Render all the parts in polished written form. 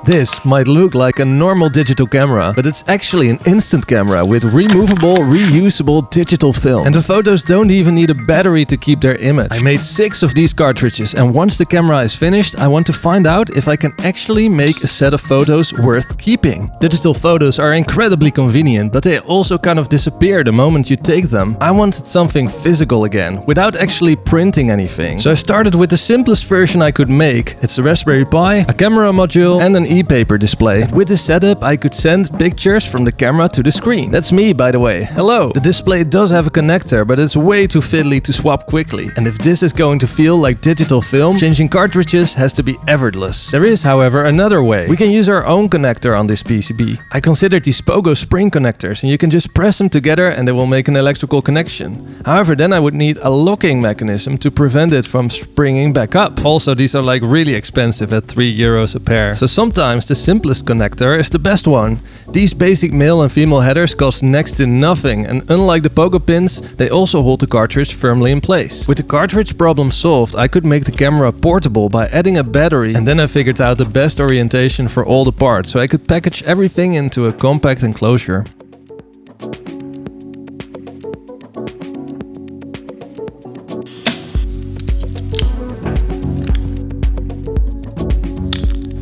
This might look like a normal digital camera, but it's actually an instant camera with removable, reusable digital film. And the photos don't even need a battery to keep their image. I made 6 of these cartridges, and once the camera is finished, I want to find out if I can actually make a set of photos worth keeping. Digital photos are incredibly convenient, but they also kind of disappear the moment you take them. I wanted something physical again, without actually printing anything. So I started with the simplest version I could make. It's a Raspberry Pi, a camera module, and an e-paper display. With this setup, I could send pictures from the camera to the screen. That's me, by the way. Hello. The display does have a connector, but it's way too fiddly to swap quickly. And if this is going to feel like digital film, changing cartridges has to be effortless. There is, however, another way. We can use our own connector on this PCB. I considered these Pogo spring connectors, and you can just press them together and they will make an electrical connection. However, then I would need a locking mechanism to prevent it from springing back up. Also, these are like really expensive at €3 a pair. So sometimes the simplest connector is the best one. These basic male and female headers cost next to nothing, and unlike the Pogo pins, they also hold the cartridge firmly in place. With the cartridge problem solved, I could make the camera portable by adding a battery, and then I figured out the best orientation for all the parts, so I could package everything into a compact enclosure.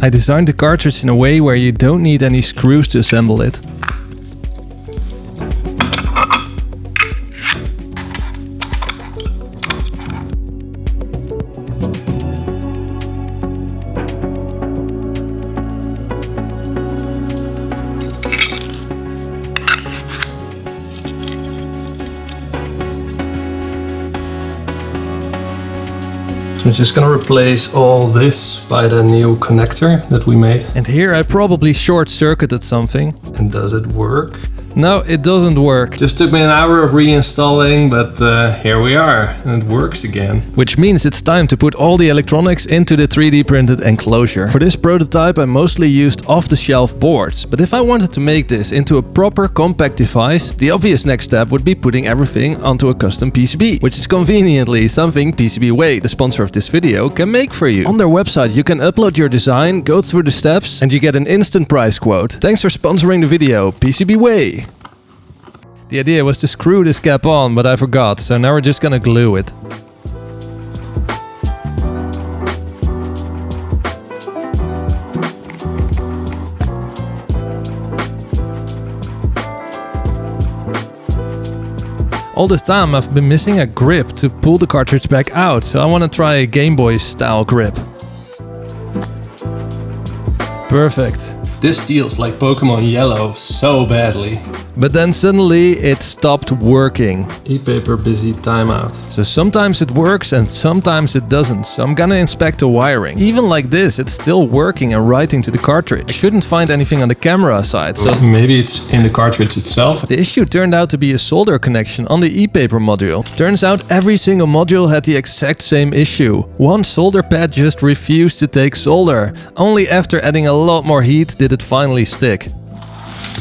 I designed the cartridge in a way where you don't need any screws to assemble it. So I'm just gonna replace all this by the new connector that we made. And here I probably short-circuited something. And does it work? No, it doesn't work. Just took me an hour of reinstalling, but here we are, and it works again. Which means it's time to put all the electronics into the 3D printed enclosure. For this prototype, I mostly used off-the-shelf boards, but if I wanted to make this into a proper compact device, the obvious next step would be putting everything onto a custom PCB, which is conveniently something PCBWay, the sponsor of this video, can make for you. On their website, you can upload your design, go through the steps, and you get an instant price quote. Thanks for sponsoring the video, PCBWay. The idea was to screw this cap on, but I forgot, so now we're just gonna glue it. All this time I've been missing a grip to pull the cartridge back out, so I want to try a Game Boy style grip. Perfect. This feels like Pokemon Yellow so badly. But then suddenly it stopped working. E-paper busy timeout. So sometimes it works and sometimes it doesn't. So I'm gonna inspect the wiring. Even like this, it's still working and writing to the cartridge. I couldn't find anything on the camera side, so maybe it's in the cartridge itself. The issue turned out to be a solder connection on the e-paper module. Turns out every single module had the exact same issue. One solder pad just refused to take solder. Only after adding a lot more heat did it finally stick.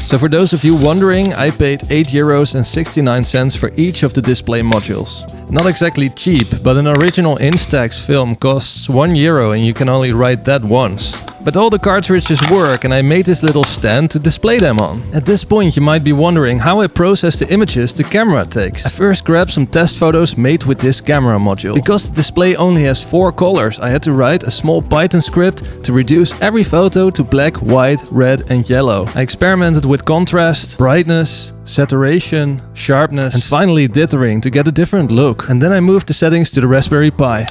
So for those of you wondering, I paid €8.69 for each of the display modules. Not exactly cheap, but an original Instax film costs €1 and you can only write that once. But all the cartridges work and I made this little stand to display them on. At this point you might be wondering how I process the images the camera takes. I first grabbed some test photos made with this camera module. Because the display only has 4 colors, I had to write a small Python script to reduce every photo to black, white, red and yellow. I experimented with contrast, brightness, saturation, sharpness and finally dithering to get a different look. And then I moved the settings to the Raspberry Pi.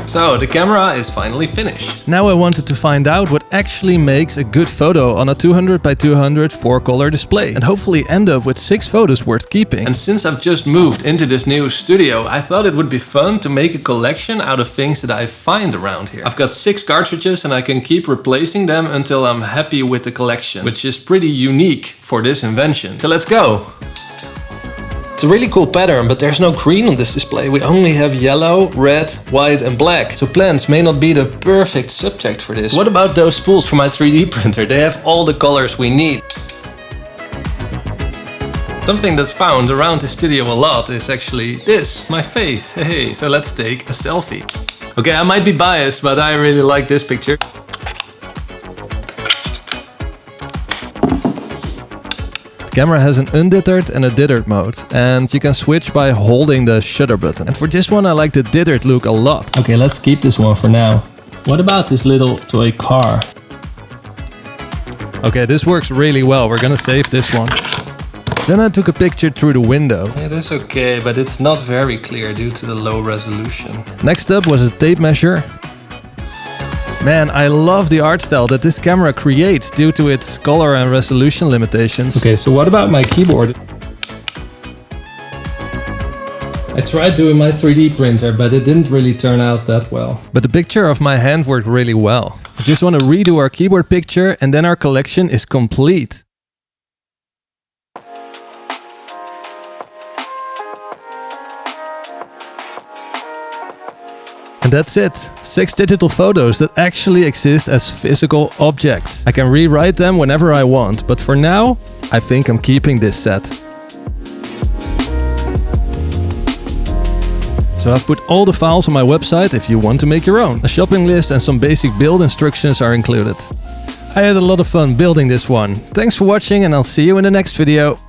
So the camera is finally finished. Now I wanted to find out what actually makes a good photo on a 200 by 200 4-color display and hopefully end up with 6 photos worth keeping. And since I've just moved into this new studio, I thought it would be fun to make a collection out of things that I find around here. I've got 6 cartridges and I can keep replacing them until I'm happy with the collection, which is pretty unique for this invention. So let's go! It's a really cool pattern, but there's no green on this display. We only have yellow, red, white and black. So plants may not be the perfect subject for this. What about those spools for my 3D printer? They have all the colors we need. Something that's found around the studio a lot is actually this, my face. Hey, so let's take a selfie. Okay, I might be biased, but I really like this picture. The camera has an undittered and a dittered mode, and you can switch by holding the shutter button. And for this one I like the dittered look a lot. Okay, let's keep this one for now. What about this little toy car? Okay, this works really well. We're gonna save this one. Then I took a picture through the window. It is okay, but it's not very clear due to the low resolution. Next up was a tape measure. Man, I love the art style that this camera creates due to its color and resolution limitations. Okay, so what about my keyboard? I tried doing my 3D printer, but it didn't really turn out that well. But the picture of my hand worked really well. I just want to redo our keyboard picture and then our collection is complete. And that's it. 6 digital photos that actually exist as physical objects. I can rewrite them whenever I want, but for now, I think I'm keeping this set. So I've put all the files on my website if you want to make your own. A shopping list and some basic build instructions are included. I had a lot of fun building this one. Thanks for watching and I'll see you in the next video.